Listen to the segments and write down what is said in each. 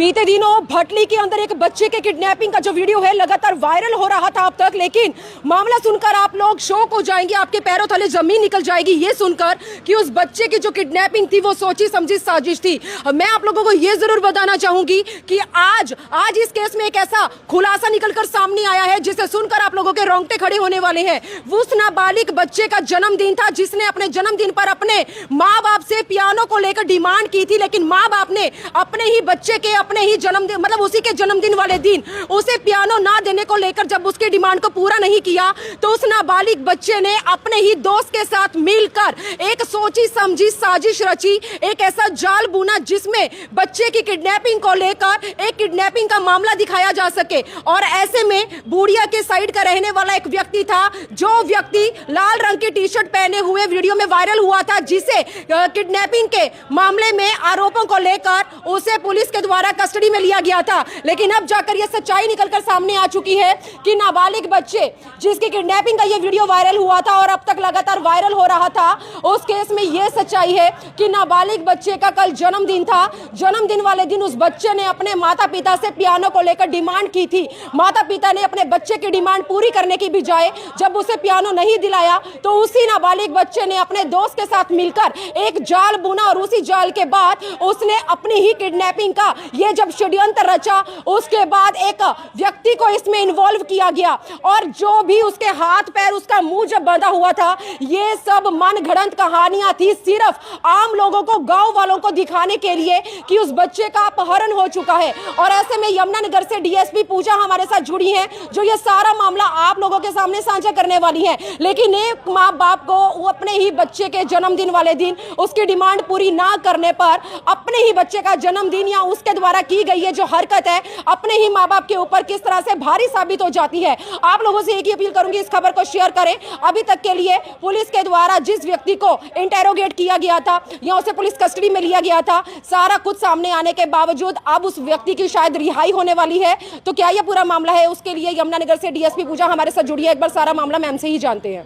बीते दिनों भटली के अंदर एक बच्चे के किडनैपिंग का जो वीडियो है लगातार वायरल हो रहा था अब तक, लेकिन मामला सुनकर आप लोग शॉक हो जाएंगे, आपके पैरों तले जमीन निकल जाएगी ये सुनकर कि उस बच्चे की जो किडनैपिंग थी वो सोची समझी साजिश थी। मैं आप लोगों को ये जरूर बताना चाहूंगी कि आज इस केस में एक ऐसा खुलासा निकलकर सामने आया है जिसे सुनकर आप लोगों के रोंगटे खड़े होने वाले हैं। उस नाबालिग बच्चे का जन्मदिन था जिसने अपने जन्मदिन पर अपने माँ बाप से पियानो को लेकर डिमांड की थी, लेकिन माँ बाप ने अपने ही बच्चे के अपने ही जन्मदिन मतलब उसी के जन्मदिन वाले दिन उसे पियानो ना देने को लेकर जब उसके डिमांड को पूरा नहीं किया तो उस नाबालिग बच्चे ने अपने ही दोस्त के साथ मिलकर एक सोची समझी साजिश रची, एक ऐसा जाल बुना जिसमें बच्चे की किडनैपिंग को लेकर एक किडनैपिंग का मामला दिखाया जा सके। और ऐसे में बूढ़िया के साइड का रहने वाला एक व्यक्ति था, जो व्यक्ति लाल रंग की टी शर्ट पहने हुए वीडियो में वायरल हुआ था, जिसे किडनैपिंग के मामले में आरोपों को लेकर उसे पुलिस के द्वारा कस्टडी में लिया गया था। लेकिन अब जाकर यह सच्चाई निकलकर सामने आ चुकी है कि नाबालिग बच्चे जिसकी किडनैपिंग का यह वीडियो वायरल हुआ था और अब तक लगातार वायरल हो रहा था, उस केस में यह सच्चाई है कि नाबालिग बच्चे का कल जन्मदिन था। जन्मदिन वाले दिन उस बच्चे ने अपने माता पिता से पियानो को लेकर डिमांड की थी। माता पिता ने अपने बच्चे की डिमांड पूरी करने की बजाय जब उसे पियानो नहीं दिलाया तो उसी नाबालिग बच्चे ने अपने दोस्त के साथ मिलकर एक जाल बुना और उसी जाल के बाद उसने अपनी ही किडनैपिंग का ये जब षड्यंत्र रचा, उसके बाद एक व्यक्ति को इसमें इन्वॉल्व किया गया और जो भी उसके हाथ पैर उसका मुंह जब बंधा हुआ था, ये सब मनगढ़ंत कहानियां थी, सिर्फ आम लोगों को गांव वालों को दिखाने के लिए कि उस बच्चे का अपहरण हो चुका है। और ऐसे में यमुनानगर से डीएसपी पूजा हमारे साथ जुड़ी हैं, जो ये सारा मामला आप लोगों के सामने साझा करने वाली है। लेकिन एक माँ बाप को वो अपने ही बच्चे के जन्मदिन वाले दिन उसकी डिमांड पूरी ना करने पर अपने ही बच्चे का जन्मदिन या उसके द्वारा की गई है जो हरकत है अपने ही माँ बाप के ऊपर किस तरह से भारी साबित हो जाती है। आप लोगों से एक ही अपील करूंगी, इस खबर को शेयर करें। अभी तक के लिए पुलिस के द्वारा जिस व्यक्ति को इंटेरोगेट किया गया था या उसे पुलिस कस्टडी में लिया गया था, सारा कुछ सामने आने के बावजूद अब उस व्यक्ति की शायद रिहाई होने वाली है। तो क्या यह पूरा मामला है, उसके लिए यमुनानगर से डीएसपी पूजा हमारे साथ जुड़ी है। एक बार सारा मामला मैम से ही जानते हैं।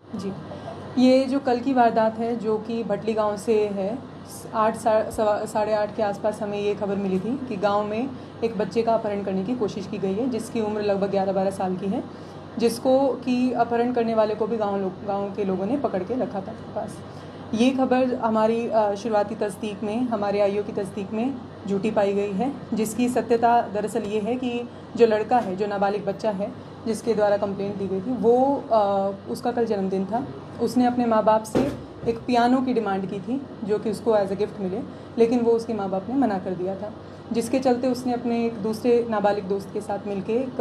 जी, ये जो कल की वारदात है जो कि भटली गांव से है, 8-8:30 के आसपास हमें ये खबर मिली थी कि गांव में एक बच्चे का अपहरण करने की कोशिश की गई है जिसकी उम्र लगभग 11-12 साल की है, जिसको कि अपहरण करने वाले को भी गांव के लोगों ने पकड़ के रखा था पास। ये खबर हमारी शुरुआती तस्दीक में, हमारे आईओ की तस्दीक में झूठी पाई गई है, जिसकी सत्यता दरअसल ये है कि जो लड़का है, जो नाबालिग बच्चा है जिसके द्वारा कंप्लेंट दी गई थी, वो उसका कल जन्मदिन था। उसने अपने माँ बाप से एक पियानो की डिमांड की थी जो कि उसको एज ए गिफ्ट मिले, लेकिन वो उसके माँ बाप ने मना कर दिया था, जिसके चलते उसने अपने एक दूसरे नाबालिग दोस्त के साथ मिलके एक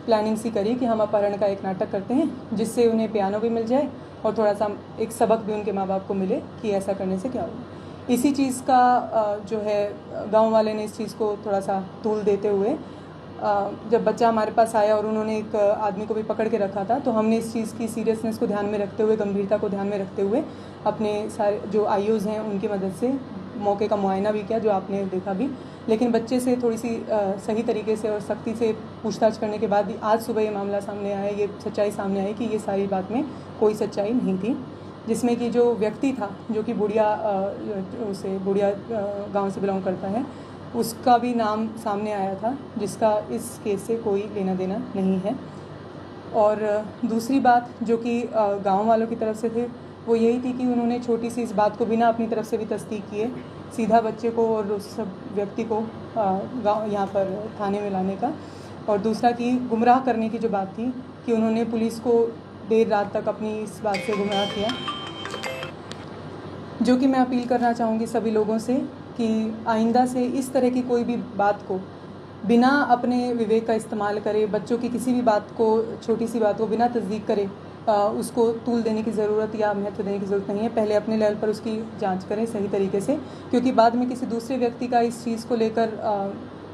प्लानिंग सी करी कि हम अपहरण का एक नाटक करते हैं जिससे उन्हें पियानो भी मिल जाए और थोड़ा सा एक सबक भी उनके माँ बाप को मिले कि ऐसा करने से क्या होगा। इसी चीज़ का जो है गांव वाले ने इस चीज़ को थोड़ा सा तूल देते हुए जब बच्चा हमारे पास आया और उन्होंने एक आदमी को भी पकड़ के रखा था, तो हमने इस चीज़ की सीरियसनेस को ध्यान में रखते हुए, गंभीरता को ध्यान में रखते हुए अपने सारे जो आईओज़ हैं उनकी मदद से मौके का मुआयना भी किया, जो आपने देखा भी। लेकिन बच्चे से थोड़ी सी सही तरीके से और सख्ती से पूछताछ करने के बाद आज सुबह ये मामला सामने आया, ये सच्चाई सामने आई कि ये सारी बात में कोई सच्चाई नहीं थी, जिसमें कि जो व्यक्ति था जो कि बुढ़िया गाँव से बिलोंग करता है, उसका भी नाम सामने आया था, जिसका इस केस से कोई लेना देना नहीं है। और दूसरी बात जो कि गांव वालों की तरफ से थी वो यही थी कि उन्होंने छोटी सी इस बात को बिना अपनी तरफ से भी तस्दीक किए सीधा बच्चे को और उस व्यक्ति को गाँव यहाँ पर थाने में लाने का, और दूसरा कि गुमराह करने की जो बात थी कि उन्होंने पुलिस को देर रात तक अपनी इस बात से गुमराह किया, जो कि मैं अपील करना चाहूँगी सभी लोगों से कि आइंदा से इस तरह की कोई भी बात को बिना अपने विवेक का इस्तेमाल करे, बच्चों की किसी भी बात को, छोटी सी बात को बिना तस्दीक करे उसको तूल देने की ज़रूरत या महत्व देने की ज़रूरत नहीं है। पहले अपने लेवल पर उसकी जांच करें सही तरीके से, क्योंकि बाद में किसी दूसरे व्यक्ति का इस चीज़ को लेकर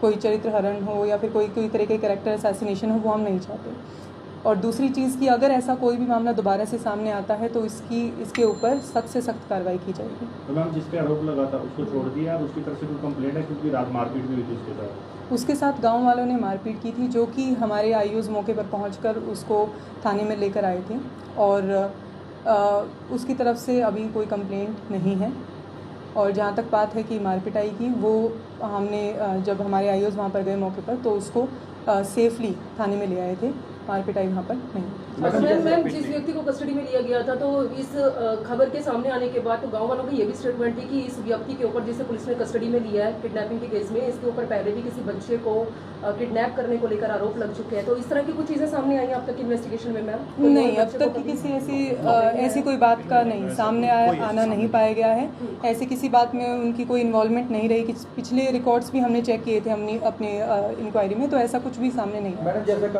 कोई चरित्र हरण हो या फिर कोई तरह के कैरेक्टर असैसिनेशन हो, वो हम नहीं चाहते। और दूसरी चीज़ कि अगर ऐसा कोई भी मामला दोबारा से सामने आता है तो इसके ऊपर सख्त से सख्त कार्रवाई की जाएगी। तो मैम जिस पे आरोप लगा था उसको छोड़ दिया और उसकी तरफ से कोई कंप्लेंट है, क्योंकि रात मारपीट भी हुई थी उसके साथ? उसके साथ गांव वालों ने मारपीट की थी, जो कि हमारे आईओज़ मौके पर पहुंचकर उसको थाने में लेकर आए थे, और उसकी तरफ से अभी कोई कंप्लेंट नहीं है। और जहाँ तक बात है कि मारपिटाई की, वो हमने जब हमारे आईओज वहाँ पर गए मौके पर तो उसको सेफली थाने में ले आए थे। मारपिटाई वहाँ पर नहीं। मैम जिस व्यक्ति को कस्टडी में लिया गया था तो इस खबर के सामने आने के बाद तो गांव वालों की ये भी स्टेटमेंट थी कि इस व्यक्ति के ऊपर जिसे पुलिस ने कस्टडी में लिया है किडनैपिंग के केस में, इसके ऊपर पहले भी किसी बच्चे को किडनैप करने को लेकर आरोप लग चुके हैं। तो इस तरह की कुछ चीजें सामने आई अब तक इन्वेस्टिगेशन में मैम? नहीं, अब तक की किसी ऐसी कोई बात का नहीं सामने आना नहीं पाया गया है। ऐसी किसी बात में उनकी कोई इन्वॉल्वमेंट नहीं रही कि पिछले रिकॉर्ड्स भी हमने चेक किए थे अपनी इंक्वायरी में, तो ऐसा कुछ भी सामने नहीं आया।